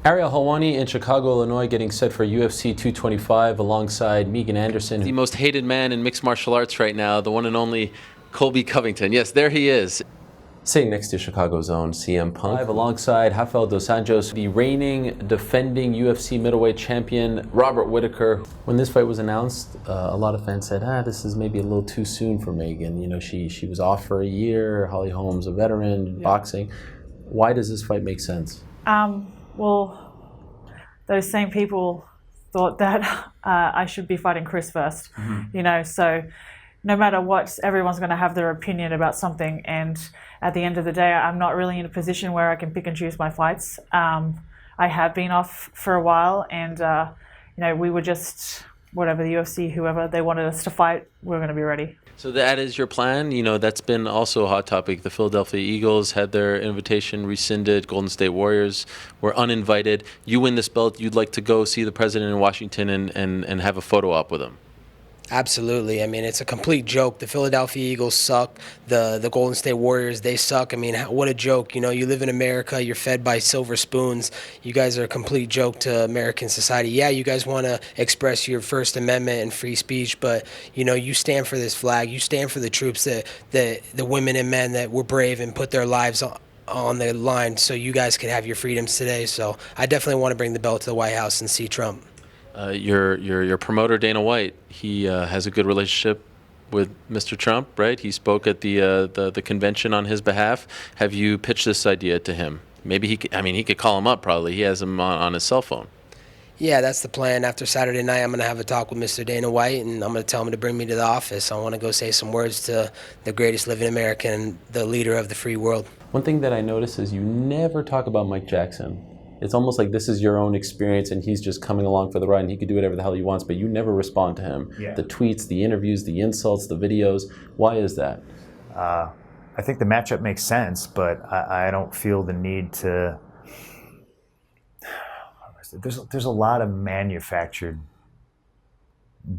Ariel Helwani in Chicago, Illinois, getting set for UFC 225 alongside Megan Anderson. The most hated man in mixed martial arts right now, the one and only Colby Covington. Yes, there he is. Sitting next to Chicago's own CM Punk. Live alongside Rafael Dos Anjos, the reigning, defending UFC middleweight champion, Robert Whittaker. When this fight was announced, a lot of fans said, this is maybe a little too soon for Megan. You know, she was off for a year. Holly Holm's a veteran, boxing. Why does this fight make sense? Well, those same people thought that I should be fighting Chris first, you know, so no matter what, everyone's going to have their opinion about something, and at the end of the day, I'm not really in a position where I can pick and choose my fights. I have been off for a while, and, you know, we were just, whatever, the UFC, whoever, they wanted us to fight, we're going to be ready. So that is your plan? You know, that's been also a hot topic. The Philadelphia Eagles had their invitation rescinded. Golden State Warriors were uninvited. You win this belt, you'd like to go see the president in Washington and have a photo op with him. Absolutely. I mean, it's a complete joke. The Philadelphia Eagles suck. The Golden State Warriors, they suck. I mean, what a joke. You know, you live in America. You're fed by silver spoons. You guys are a complete joke to American society. Yeah, you guys want to express your First Amendment and free speech, but, you know, you stand for this flag. You stand for the troops, the women and men that were brave and put their lives on the line so you guys could have your freedoms today. So I definitely want to bring the belt to the White House and see Trump. Your promoter, Dana White, he has a good relationship with Mr. Trump, right? He spoke at the convention on his behalf. Have you pitched this idea to him? Maybe he could call him up probably. He has him on his cell phone. Yeah, that's the plan. After Saturday night, I'm going to have a talk with Mr. Dana White, and I'm going to tell him to bring me to the office. I want to go say some words to the greatest living American, the leader of the free world. One thing that I notice is you never talk about Mike Jackson. It's almost like this is your own experience and he's just coming along for the ride and he could do whatever the hell he wants, but you never respond to him. Yeah. The tweets, the interviews, the insults, the videos. Why is that? I think the matchup makes sense, but I don't feel the need to... There's a lot of manufactured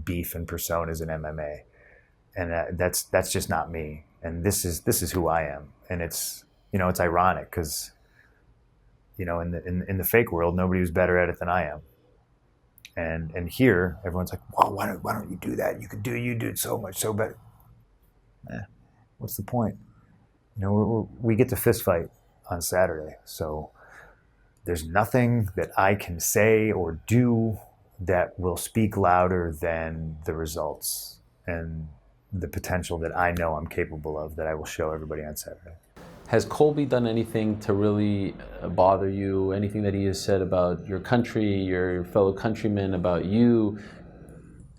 beef and personas in MMA, and that's just not me. And this is who I am. And it's ironic because, you know, in the fake world, nobody was better at it than I am. And here, everyone's like, well, why don't you do that? You do it so better. What's the point? You know, we get to fist fight on Saturday, so there's nothing that I can say or do that will speak louder than the results and the potential that I know I'm capable of that I will show everybody on Saturday. Has Colby done anything to really bother you? Anything that he has said about your country, your fellow countrymen, about you?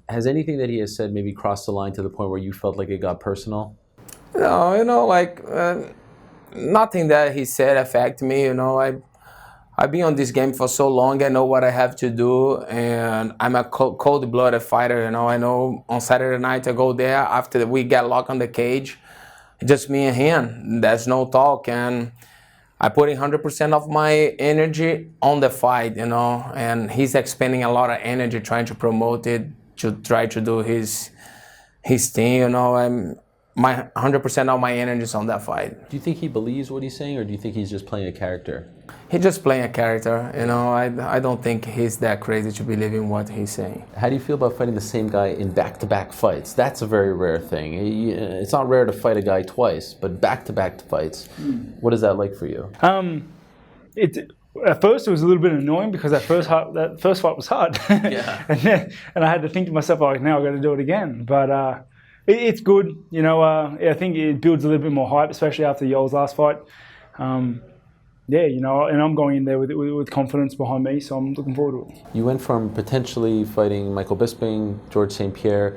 Has anything that he has said maybe crossed the line to the point where you felt like it got personal? No, you know, like nothing that he said affect me. You know, I've been on this game for so long. I know what I have to do, and I'm a cold-blooded fighter. You know, I know on Saturday night I go there after we get locked on the cage. Just me and him. There's no talk, and I put in 100% of my energy on the fight, you know, and he's expending a lot of energy trying to promote it, to try to do his thing, you know. My 100% of my energy is on that fight. Do you think he believes what he's saying, or do you think he's just playing a character? He's just playing a character, you know. I don't think he's that crazy to believe in what he's saying. How do you feel about fighting the same guy in back-to-back fights? That's a very rare thing. It's not rare to fight a guy twice, but back-to-back fights. What is that like for you? At first, it was a little bit annoying because that first fight was hard. Yeah. and I had to think to myself, like, now I've got to do it again. But it's good, you know. I think it builds a little bit more hype, especially after Yoel's last fight. Yeah, you know, and I'm going in there with confidence behind me, so I'm looking forward to it. You went from potentially fighting Michael Bisping, George St. Pierre,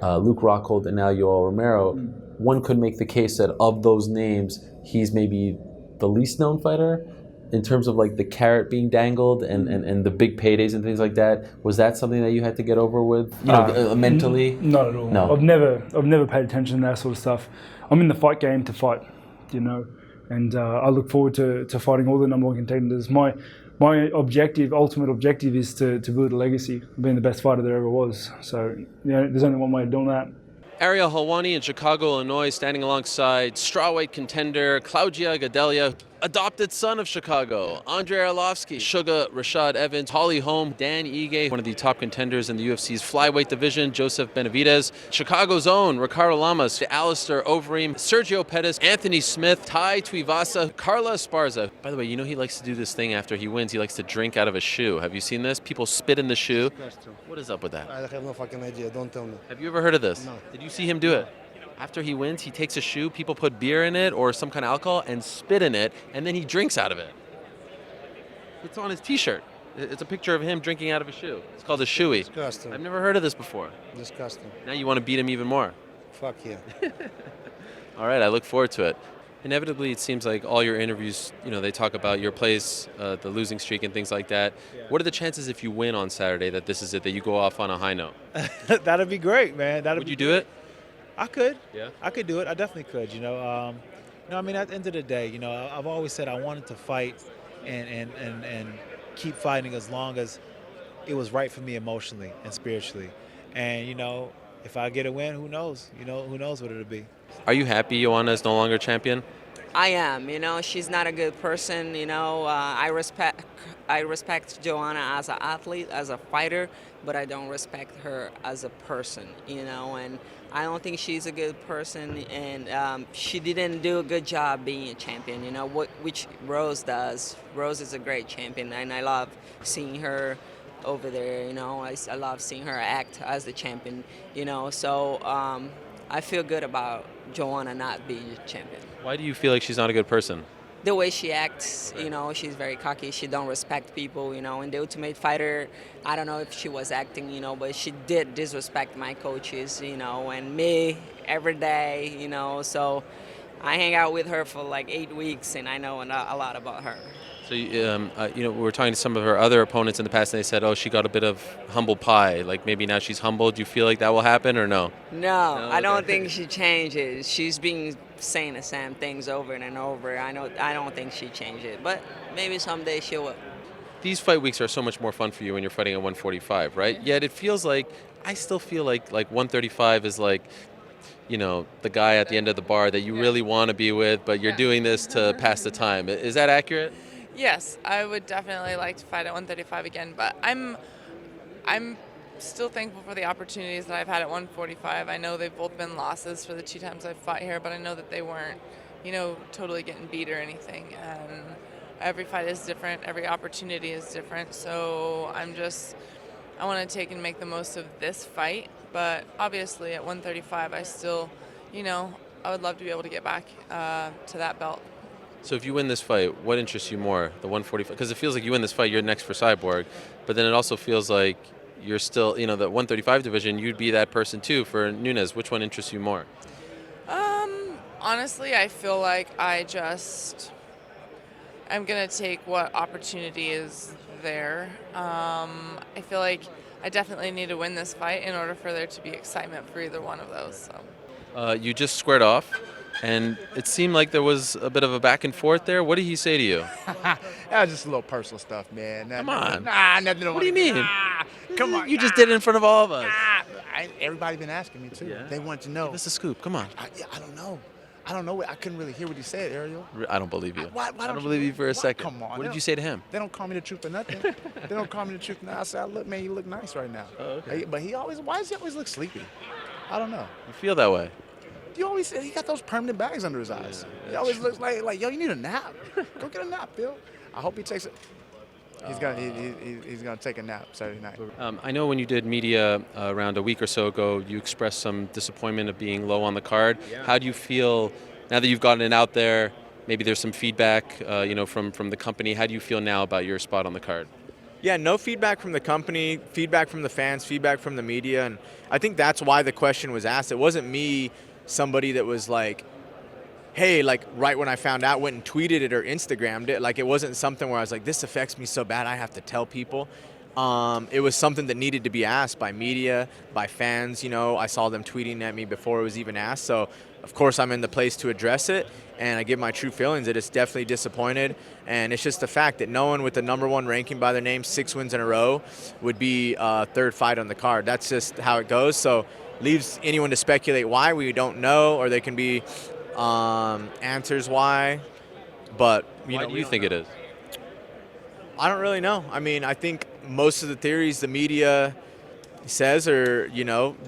Luke Rockhold, and now Yoel Romero. One could make the case that of those names, he's maybe the least known fighter in terms of like the carrot being dangled and the big paydays and things like that. Was that something that you had to get over with, you know, mentally? Not at all. No. I've never paid attention to that sort of stuff. I'm in the fight game to fight, you know. And I look forward to fighting all the number one contenders. My ultimate objective is to build a legacy of being the best fighter there ever was. So, you know, there's only one way of doing that. Ariel Helwani in Chicago, Illinois, standing alongside strawweight contender Claudia Gadelha. adopted son of Chicago, Andrei Arlovsky, Sugar Rashad Evans, Holly Holm, Dan Ige, one of the top contenders in the UFC's flyweight division, Joseph Benavidez, Chicago's own Ricardo Lamas, Alistair Overeem, Sergio Pettis, Anthony Smith, Tai Tuivasa, Carla Esparza. By the way, you know he likes to do this thing after he wins. He likes to drink out of a shoe. Have you seen this? People spit in the shoe. What is up with that? I have no fucking idea. Don't tell me. Have you ever heard of this? No. Did you see him do it? After he wins, he takes a shoe, people put beer in it or some kind of alcohol and spit in it, and then he drinks out of it. It's on his t-shirt. It's a picture of him drinking out of a shoe. It's called a shoey. Disgusting. I've never heard of this before. Disgusting. Now you want to beat him even more. Fuck yeah. All right, I look forward to it. Inevitably, it seems like all your interviews, they talk about your plays, the losing streak and things like that. Yeah. What are the chances if you win on Saturday that this is it, that you go off on a high note? That'd be great, man. Would you do it? I could. Yeah. I could do it. I definitely could. I mean, at the end of the day, I've always said I wanted to fight and keep fighting as long as it was right for me emotionally and spiritually. And if I get a win, who knows? Who knows what it'll be. Are you happy Joanna is no longer champion? I am. She's not a good person. I respect Joanna as an athlete, as a fighter, but I don't respect her as a person. And I don't think she's a good person, and she didn't do a good job being a champion. Which Rose does. Rose is a great champion, and I love seeing her over there. I love seeing her act as the champion. So I feel good about Joanna not being a champion. Why do you feel like she's not a good person? The way she acts, she's very cocky. She don't respect people, In the Ultimate Fighter, I don't know if she was acting, but she did disrespect my coaches, and me every day, So I hang out with her for like 8 weeks, and I know a lot about her. So, we were talking to some of her other opponents in the past, and they said, she got a bit of humble pie. Like maybe now she's humble. Do you feel like that will happen or no? No, I don't think she changes. She's been saying the same things over and over. I don't think she changed it, but maybe someday she will. These fight weeks are so much more fun for you when you're fighting at 145, right? Yeah. Yet it feels like, I still feel like 135 is like, the guy at the end of the bar that you really want to be with, but you're doing this to pass the time. Is that accurate? Yes, I would definitely like to fight at 135 again, but I'm still thankful for the opportunities that I've had at 145. I know they've both been losses for the 2 times I've fought here, but I know that they weren't, totally getting beat or anything. And every fight is different, every opportunity is different. So I want to take and make the most of this fight. But obviously at 135, I still, I would love to be able to get back to that belt. So if you win this fight, what interests you more, the 145? Because it feels like you win this fight, you're next for Cyborg, but then it also feels like you're still, the 135 division, you'd be that person too for Nunes. Which one interests you more? Honestly, I feel like I'm going to take what opportunity is there. I feel like I definitely need to win this fight in order for there to be excitement for either one of those. So. You just squared off. And it seemed like there was a bit of a back and forth there. What did he say to you? That was just a little personal stuff, man. Come on. Nothing. What do you mean? Come on. You just did it in front of all of us. Everybody been asking me, too. Yeah? They want to know. Give us a scoop. Come on. I don't know. I couldn't really hear what he said, Ariel. I don't believe you. Why I don't believe you for a second. Come on. What did you say to him? They don't call me the truth or nothing. They don't call me the truth. Now I said, look, man, you look nice right now. Oh, okay. But why does he always look sleepy? I don't know. You feel that way. You always say he got those permanent bags under his eyes. He always looks like yo, you need a nap. Go get a nap, Phil. I hope he takes it. He's gonna take a nap Saturday night. I know when you did media around a week or so ago, you expressed some disappointment of being low on the card. Yeah. How do you feel now that you've gotten it out there? Maybe there's some feedback, from the company. How do you feel now about your spot on the card? Yeah, no feedback from the company, feedback from the fans, feedback from the media, and I think that's why the question was asked. It wasn't me, somebody that was like, hey, like right when I found out, went and tweeted it or Instagrammed it. Like it wasn't something where I was like, this affects me so bad I have to tell people. It was something that needed to be asked by media, by fans. I saw them tweeting at me before it was even asked. So, of course, I'm in the place to address it, and I give my true feelings that it's definitely disappointed. And it's just the fact that no one with the #1 ranking by their name, 6 wins in a row, would be third fight on the card. That's just how it goes. So, leaves anyone to speculate why. We don't know, or there can be answers why. But Why do you think it is? I don't really know. I mean, I think most of the theories the media says are,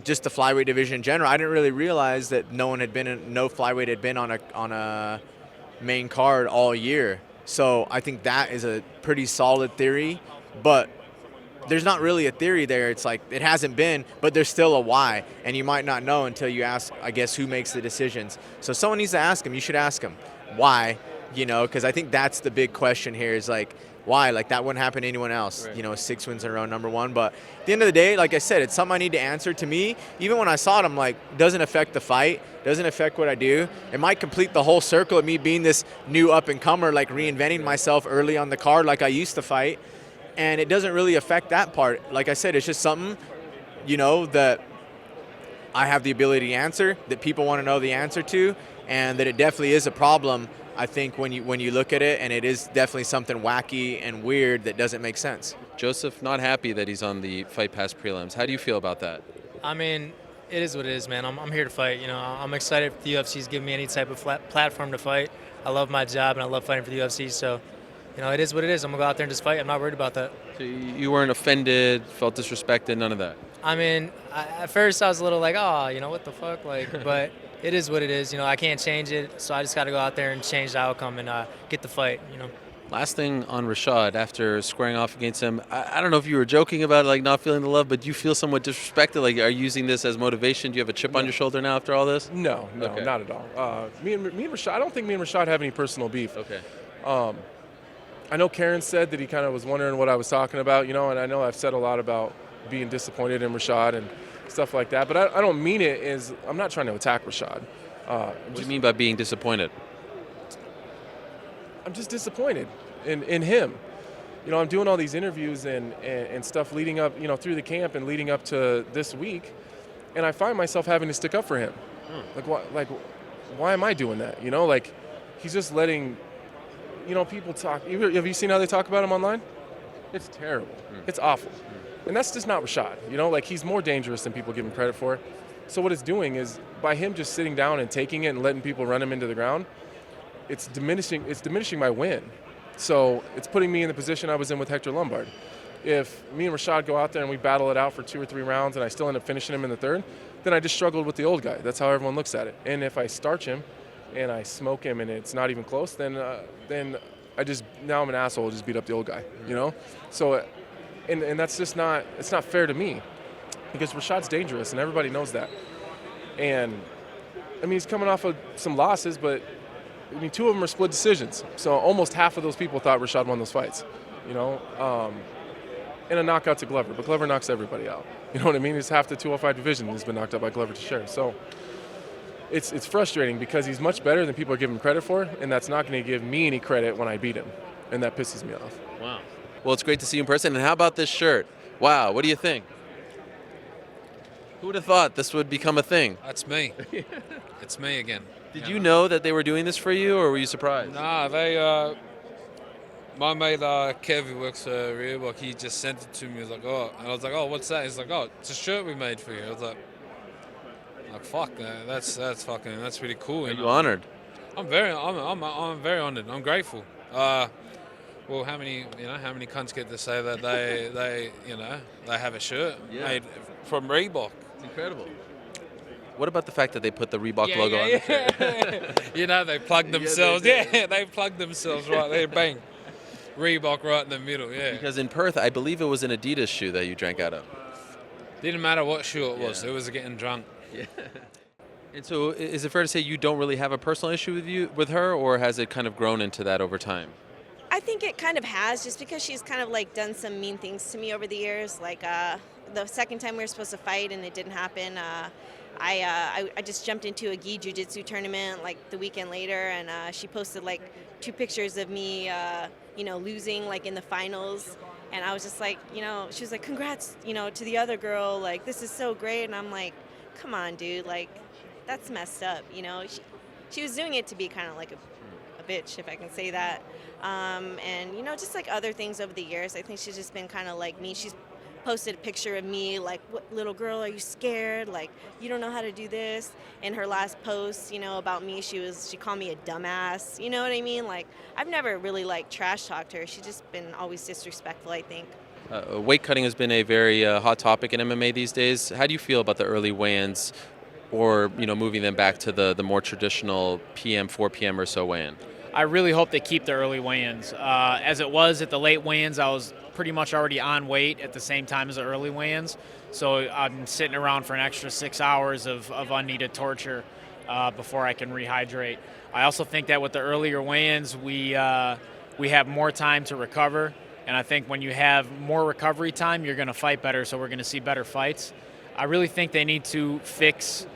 just the flyweight division in general. I didn't really realize that no flyweight had been on a main card all year. So I think that is a pretty solid theory, but there's not really a theory there. It's like it hasn't been, but there's still a why, and you might not know until you ask, I guess, who makes the decisions. So someone needs to ask him. You should ask him why, because I think that's the big question here is like, why? Like that wouldn't happen to anyone else, Right. 6 wins in a row, number one. But at the end of the day, like I said, it's something I need to answer. To me, even when I saw it, I'm like, doesn't affect the fight, doesn't affect what I do. It might complete the whole circle of me being this new up-and-comer, like reinventing myself early on the card like I used to fight. And it doesn't really affect that part. Like I said, it's just something, that I have the ability to answer, that people want to know the answer to, and that it definitely is a problem, I think, when you look at it, and it is definitely something wacky and weird that doesn't make sense. Joseph not happy that he's on the Fight Pass prelims. How do you feel about that? I mean, it is what it is, man. I'm here to fight. I'm excited if the UFC's giving me any type of platform to fight. I love my job and I love fighting for the UFC, so it is what it is. I'm going to go out there and just fight. I'm not worried about that. So you weren't offended, felt disrespected, none of that? I mean, at first I was a little like, what the fuck? But it is what it is. I can't change it, so I just got to go out there and change the outcome and get the fight, Last thing on Rashad, after squaring off against him, I don't know if you were joking about like not feeling the love, but do you feel somewhat disrespected? Like, are you using this as motivation? Do you have a chip on your shoulder now after all this? No, Okay. not at all. Me and Rashad, I don't think me and Rashad have any personal beef. Okay. I know Karen said that he kind of was wondering what I was talking about, and I know I've said a lot about being disappointed in Rashad and stuff like that, but I don't mean it as I'm not trying to attack Rashad. What do you mean by being disappointed? I'm just disappointed in him. I'm doing all these interviews and stuff leading up, through the camp and leading up to this week, and I find myself having to stick up for him. Why am I doing that? He's just letting, people talk. Have you seen how they talk about him online? It's terrible. It's awful. And that's just not Rashad. He's more dangerous than people give him credit for. So what it's doing is by him just sitting down and taking it and letting people run him into the ground, it's diminishing my win. So it's putting me in the position I was in with Hector Lombard. If me and Rashad go out there and we battle it out for 2 or 3 rounds and I still end up finishing him in the third, then I just struggled with the old guy. That's how everyone looks at it. And if I starch him and I smoke him and it's not even close, then now I'm an asshole, just beat up the old guy, So, and that's just it's not fair to me because Rashad's dangerous and everybody knows that. And I mean, he's coming off of some losses, but 2 of them are split decisions. So almost half of those people thought Rashad won those fights, and a knockout to Glover, but Glover knocks everybody out. You know what I mean? It's half the 205 division has been knocked out by Glover Teixeira. So it's frustrating because he's much better than people are giving him credit for, and that's not going to give me any credit when I beat him, and that pisses me off. Wow. Well, it's great to see you in person. And how about this shirt? Wow, what do you think? Who would have thought this would become a thing? That's me. It's me again. Did you know that they were doing this for you, or were you surprised? Nah, my mate Kev, who works for Reebok, he just sent it to me. He was like, oh, and I was like, oh, what's that? He's like, oh, it's a shirt we made for you. I was like fuck, that's really cool. Are you honored? I'm very honored. I'm grateful. Well, how many cunts get to say that they have a shirt made from Reebok? It's incredible. What about the fact that they put the Reebok logo on the shirt? They plugged themselves. They plugged themselves right there. Bang. Reebok right in the middle, yeah. Because in Perth, I believe it was an Adidas shoe that you drank out of. Didn't matter what shoe it was. It was getting drunk. Yeah. And so is it fair to say you don't really have a personal issue with her, or has it kind of grown into that over time? I think it kind of has, just because she's kind of done some mean things to me over the years. The second time we were supposed to fight and it didn't happen, I just jumped into a gi jiu-jitsu tournament the weekend later, and she posted 2 pictures of me losing in the finals, and I was just she was like, congrats to the other girl, this is so great, and I'm like, come on, dude, that's messed up. She was doing it to be kind of a bitch, if I can say that, and just other things over the years. I think she's just been kind of like me. She's posted a picture of me like, what little girl, are you scared? Like, you don't know how to do this. In her last post, you know, about me, she called me a dumbass. You know what I mean? Like, I've never really like trash talked her. She's just been always disrespectful, I think. Weight cutting has been a very hot topic in MMA these days. How do you feel about the early weigh-ins, or moving them back to the more traditional 4 p.m. or so weigh-in? I really hope they keep the early weigh-ins. As it was at the late weigh-ins, I was pretty much already on weight at the same time as the early weigh-ins. So I'm sitting around for an extra 6 hours of unneeded torture before I can rehydrate. I also think that with the earlier weigh-ins, we have more time to recover. And I think when you have more recovery time, you're going to fight better, so we're going to see better fights. I really think they need to fix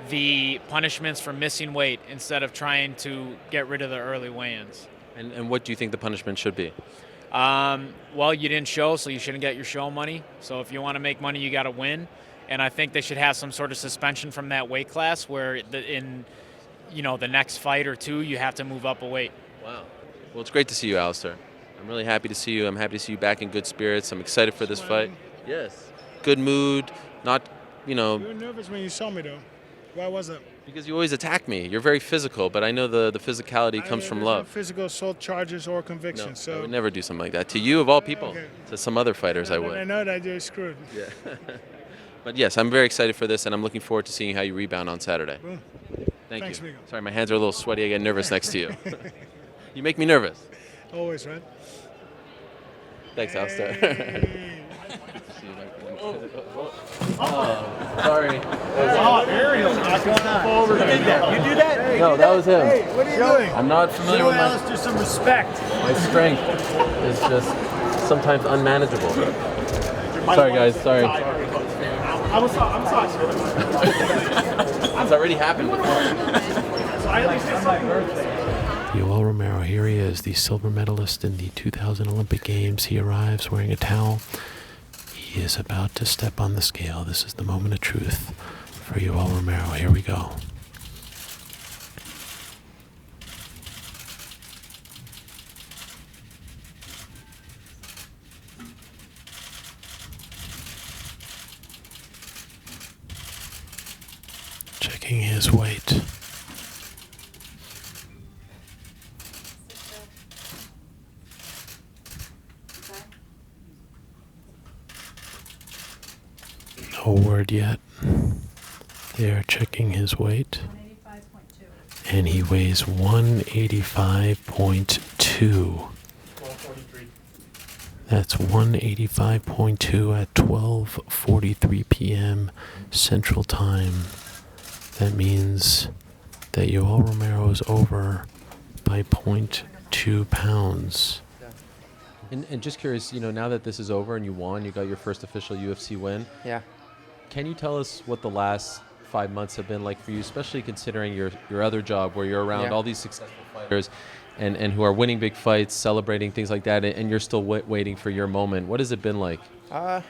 the punishments for missing weight instead of trying to get rid of the early weigh-ins. And what do you think the punishment should be? Well, you didn't show, so you shouldn't get your show money. So if you want to make money, you got to win. And I think they should have some sort of suspension from that weight class where in the next fight or two, you have to move up a weight. Wow. Well, it's great to see you, Alistair. I'm really happy to see you. I'm happy to see you back in good spirits. I'm excited for this fight. Yes. Good mood, not. You were nervous when you saw me, though. Why was it? Because you always attack me. You're very physical, but I know the physicality comes from love. No physical assault charges or convictions. No, so I would never do something like that. To you, of all people. Okay. To some other fighters, I would. I know that you're screwed. Yeah. But yes, I'm very excited for this, and I'm looking forward to seeing how you rebound on Saturday. Boom. Thanks, Migo. Sorry, my hands are a little sweaty. I get nervous next to you. You make me nervous. Always, right? Thanks, Alistair. Oh, sorry. Ariel's not going on. Who did that? You do that? No, that was him. Hey, what are you doing? I'm not familiar with Alistair some respect. my strength is just sometimes unmanageable. Sorry, guys. Sorry. I'm sorry. It's already happened before. Yoel Romero, here he is, the silver medalist in the 2000 Olympic Games. He arrives wearing a towel. He is about to step on the scale. This is the moment of truth for Yoel Romero. Here we go. Checking his weight. No word yet. They are checking his weight. And he weighs 185.2. That's 185.2 at 12:43 p.m. Central Time. That means that Yoel Romero is over by 0.2 pounds. And just curious, now that this is over and you won, you got your first official UFC win. Yeah. Can you tell us what the last 5 months have been like for you, especially considering your other job where you're around all these successful fighters and who are winning big fights, celebrating things like that, and you're still waiting for your moment. What has it been like? I'm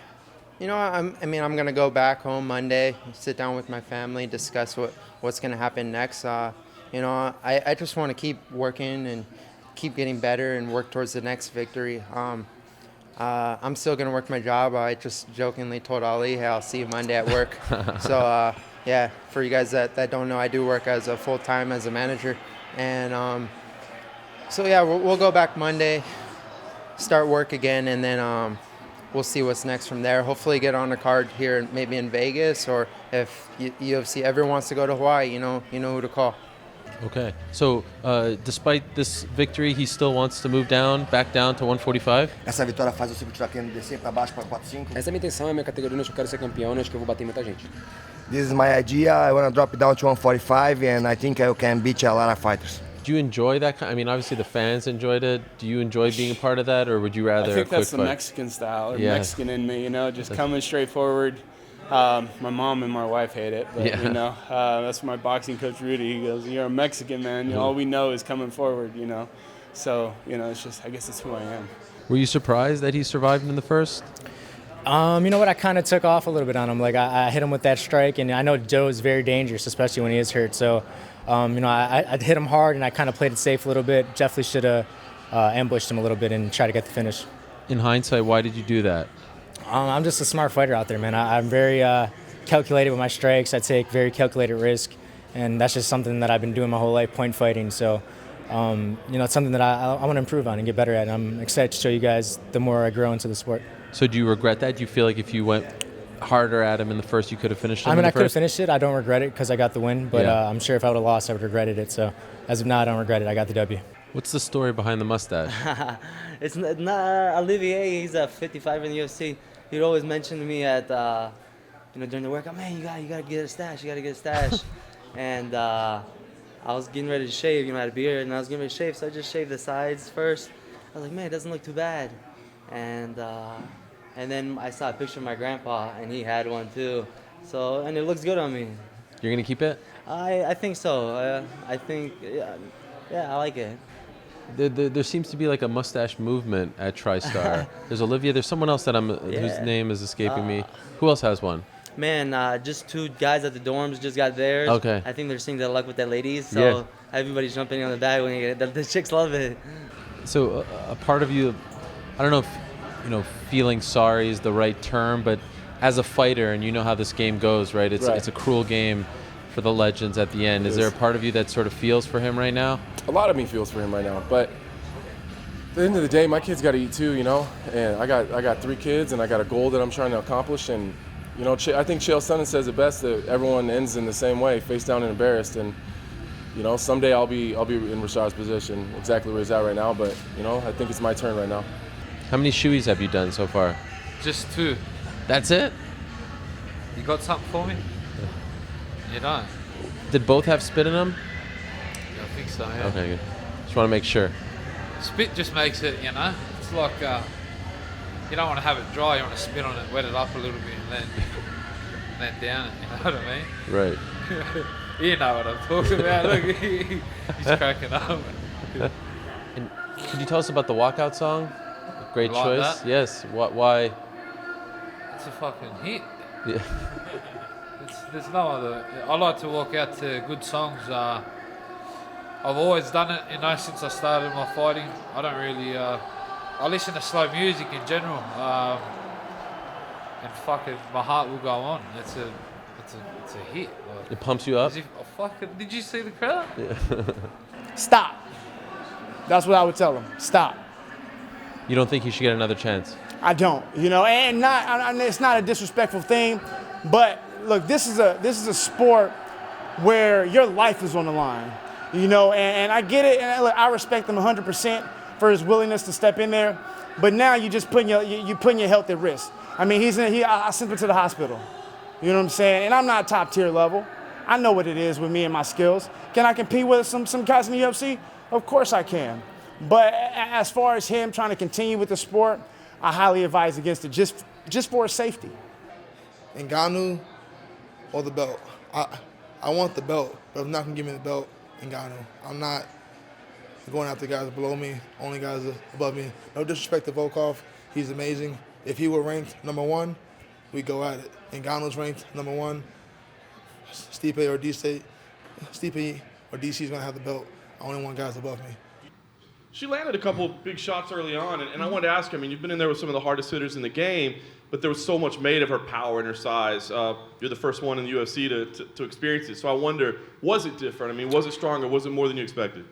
going to go back home Monday, sit down with my family, discuss what's going to happen next. I just want to keep working and keep getting better and work towards the next victory. I'm still going to work my job. I just jokingly told Ali, hey, I'll see you Monday at work. So, for you guys that don't know, I do work as a full-time as a manager. And we'll go back Monday, start work again, and then we'll see what's next from there. Hopefully get on a card here, maybe in Vegas, or if UFC ever wants to go to Hawaii, you know who to call. Okay. So, despite this victory, he still wants to move back down to 145? Essa vitória faz eu sempre trazendo descer para baixo para 4-5. Essa é a minha intenção, é a minha categoria, eu quero ser campeão, acho que eu vou bater muita gente. This is my idea. I want to drop it down to 145, and I think I can beat a lot of fighters. Do you enjoy that? Obviously the fans enjoyed it. Do you enjoy being a part of that, or would you rather? I think that's the Mexican style, or Mexican in me. Just coming straight forward. My mom and my wife hate it, but that's my boxing coach Rudy. He goes, "You're a Mexican, man. All we know is coming forward." So it's just, I guess it's who I am. Were you surprised that he survived in the first? You know what? I kind of took off a little bit on him. Like I hit him with that strike, and I know Joe is very dangerous, especially when he is hurt. So, I hit him hard, and I kind of played it safe a little bit. Definitely should have ambushed him a little bit and try to get the finish. In hindsight, why did you do that? I'm just a smart fighter out there, man. I'm very calculated with my strikes. I take very calculated risk, and that's just something that I've been doing my whole life, point fighting. So, it's something that I want to improve on and get better at. And I'm excited to show you guys the more I grow into the sport. So do you regret that? Do you feel like if you went harder at him in the first, you could have finished him in the I could have first? finished it. I don't regret it because I got the win, but Yeah. I'm sure if I would have lost, I would have regretted it. So as of now, I don't regret it. I got the W. What's the story behind the mustache? It's not Olivier. He's 55 in the UFC. He'd always mention to me at during the workout, man, you gotta get a stash. You gotta get a stash. And I was getting ready to shave. I had a beard, and I was getting ready to shave, so I just shaved the sides first. I was like, man, it doesn't look too bad. And then I saw a picture of my grandpa, and he had one too. So, and it looks good on me. You're gonna keep it? I think so. I think, yeah, I like it. There seems to be like a mustache movement at TriStar. There's Olivia. There's someone else that whose name is escaping me. Who else has one? Man, just 2 guys at the dorms just got theirs. Okay. I think they're seeing their luck with their ladies, so Yeah. everybody's jumping on the bag when you get it. The chicks love it. So a part of you, I don't know if feeling sorry is the right term, but as a fighter, and you know how this game goes, right? It's a cruel game for the legends at the end. Is there a part of you that sort of feels for him right now? A lot of me feels for him right now, but at the end of the day, my kids got to eat too, and I got 3 kids, and I got a goal that I'm trying to accomplish, and I think Chael Sonnen says it best, that everyone ends in the same way, face down and embarrassed, and someday I'll be in Rashad's position, exactly where he's at right now, but I think it's my turn right now. How many shoeys have you done so far? Just 2. That's it? You got something for me? You don't? Did both have spit in them? Yeah, I think so, yeah. Okay, good. Just want to make sure. Spit just makes it, it's like you don't want to have it dry, you want to spit on it, wet it up a little bit, and then down it, you know what I mean? Right. You know what I'm talking about. Look, he's cracking up. And could you tell us about the walkout song? Great Like choice. that? Yes. Why? It's a fucking hit. Yeah. There's no other. I like to walk out to good songs. I've always done it, since I started my fighting. I don't really. I listen to slow music in general, and fucking my heart will go on. It's a hit. Like, It pumps you up? Did you see the crowd? Yeah. Stop. That's what I would tell them. Stop. You don't think he should get another chance? I don't, and it's not a disrespectful thing, but look, this is a sport where your life is on the line, and I get it, and look, I respect him 100% for his willingness to step in there, but now you just putting your health at risk. I mean, I sent him to the hospital, you know what I'm saying, and I'm not top tier level. I know what it is with me and my skills. Can I compete with some guys in the UFC? Of course I can. But as far as him trying to continue with the sport, I highly advise against it, just for his safety. Ngannou or the belt. I want the belt, but if not going to give me the belt, Ngannou. I'm not going after guys below me, only guys above me. No disrespect to Volkov. He's amazing. If he were ranked number 1, we'd go at it. Ngannou's ranked number 1. Stipe or DC is going to have the belt. I only want guys above me. She landed a couple big shots early on, and I wanted to ask you, you've been in there with some of the hardest hitters in the game, but there was so much made of her power and her size. You're the first one in the UFC to experience it, so I wonder, was it different? Was it stronger? Was it more than you expected?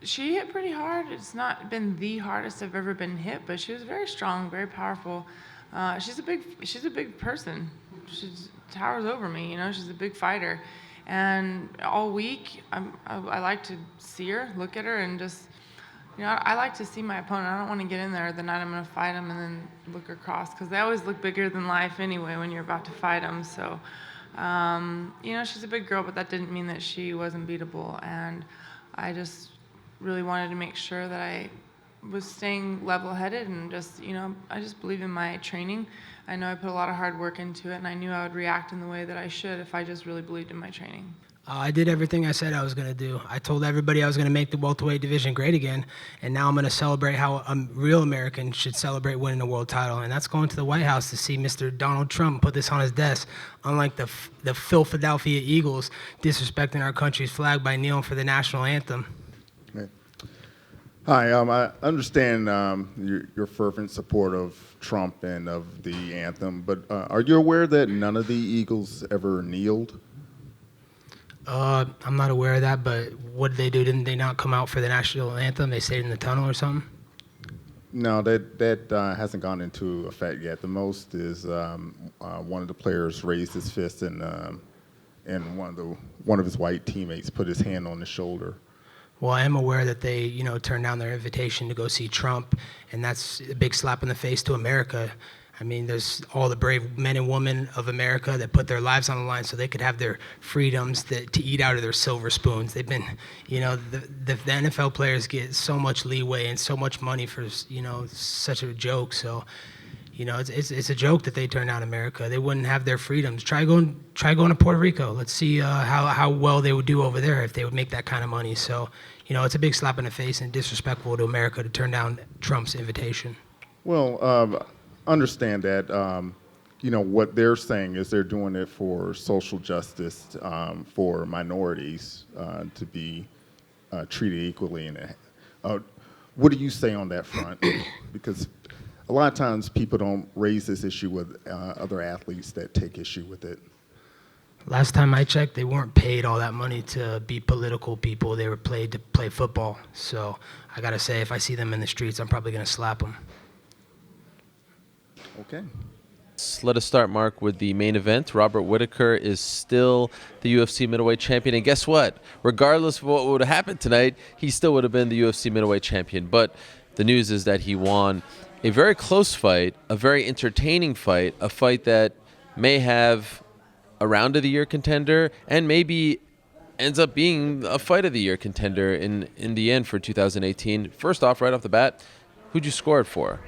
She hit pretty hard. It's not been the hardest I've ever been hit, but she was very strong, very powerful. She's a big person. She towers over me, she's a big fighter. And all week, I like to see her, look at her, and just, I like to see my opponent. I don't want to get in there the night I'm going to fight him and then look across, because they always look bigger than life anyway when you're about to fight them. So, she's a big girl, but that didn't mean that she wasn't beatable. And I just really wanted to make sure that I was staying level-headed and just, I just believe in my training. I know I put a lot of hard work into it, and I knew I would react in the way that I should if I just really believed in my training. I did everything I said I was going to do. I told everybody I was going to make the welterweight division great again, and now I'm going to celebrate how a real American should celebrate winning a world title, and that's going to the White House to see Mr. Donald Trump put this on his desk, unlike the Philadelphia Eagles disrespecting our country's flag by kneeling for the national anthem. Hi, I understand your fervent support of Trump and of the anthem, but are you aware that none of the Eagles ever kneeled? I'm not aware of that, but what did they do? Didn't they not come out for the national anthem? They stayed in the tunnel or something? No, that hasn't gone into effect yet. The most is one of the players raised his fist and one of his white teammates put his hand on his shoulder. Well, I am aware that they, turned down their invitation to go see Trump, and that's a big slap in the face to America. I mean, there's all the brave men and women of America that put their lives on the line so they could have their freedoms to eat out of their silver spoons. They've been, the NFL players get so much leeway and so much money for, such a joke. So, it's a joke that they turned down America. They wouldn't have their freedoms. Try going to Puerto Rico. Let's see how well they would do over there if they would make that kind of money. So, it's a big slap in the face and disrespectful to America to turn down Trump's invitation. Well, understand that, what they're saying is they're doing it for social justice, for minorities to be treated equally. And what do you say on that front? Because a lot of times people don't raise this issue with other athletes that take issue with it. Last time I checked, they weren't paid all that money to be political people. They were paid to play football. So I got to say, if I see them in the streets, I'm probably going to slap them. Okay. Let us start, Mark, with the main event. Robert Whittaker is still the UFC middleweight champion. And guess what? Regardless of what would have happened tonight, he still would have been the UFC middleweight champion. But the news is that he won a very close fight, a very entertaining fight, a fight that may have a round of the year contender and maybe ends up being a fight of the year contender in the end for 2018. First off, right off the bat, who'd you score it for?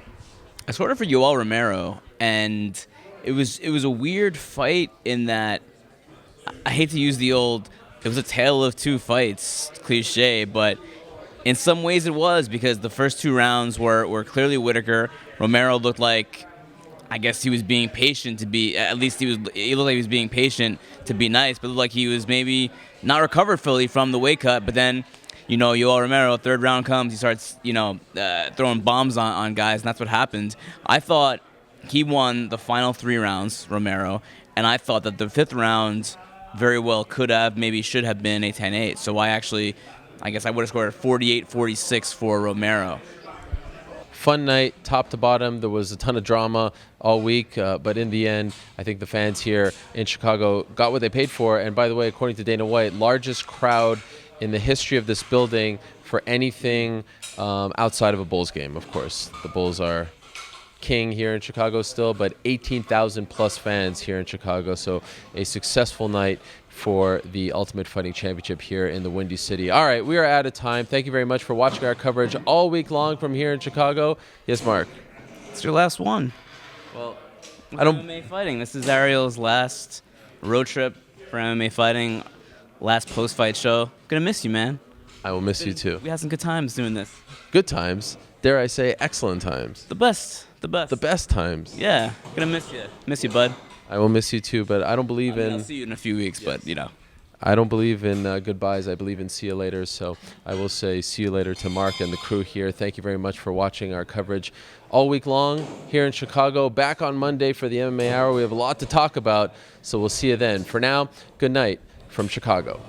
I scored it for Yoel Romero, and it was a weird fight in that I hate to use the old it was a tale of two fights cliche, but in some ways it was, because the first two rounds were clearly Whittaker. Romero looked like, I guess he was being patient to be, at least he looked like he was being patient to be nice, but it looked like he was maybe not recovered fully from the weight cut. But then, Yoel Romero, third round comes, he starts, throwing bombs on guys, and that's what happened. I thought he won the final 3 rounds, Romero, and I thought that the 5th round very well could have, maybe should have been a 10-8. So I guess I would have scored 48-46 for Romero. Fun night, top to bottom. There was a ton of drama all week, but in the end, I think the fans here in Chicago got what they paid for. And by the way, according to Dana White, largest crowd in the history of this building for anything outside of a Bulls game, of course. The Bulls are king here in Chicago still, but 18,000 plus fans here in Chicago. So a successful night for the Ultimate Fighting Championship here in the Windy City. All right, we are out of time. Thank you very much for watching our coverage all week long from here in Chicago. Yes, Mark? It's your last one. Well, I don't MMA fighting. This is Ariel's last road trip for MMA fighting, last post-fight show. Gonna miss you, man. I will miss you too. We had some good times doing this. Good times. Dare I say excellent times. The best. The best times. Yeah, gonna miss you. Miss you, bud. I will miss you too, but I don't believe in... I'll see you in a few weeks, yes. But, I don't believe in goodbyes. I believe in see you later. So I will say see you later to Mark and the crew here. Thank you very much for watching our coverage all week long here in Chicago. Back on Monday for the MMA Hour. We have a lot to talk about, so we'll see you then. For now, good night from Chicago.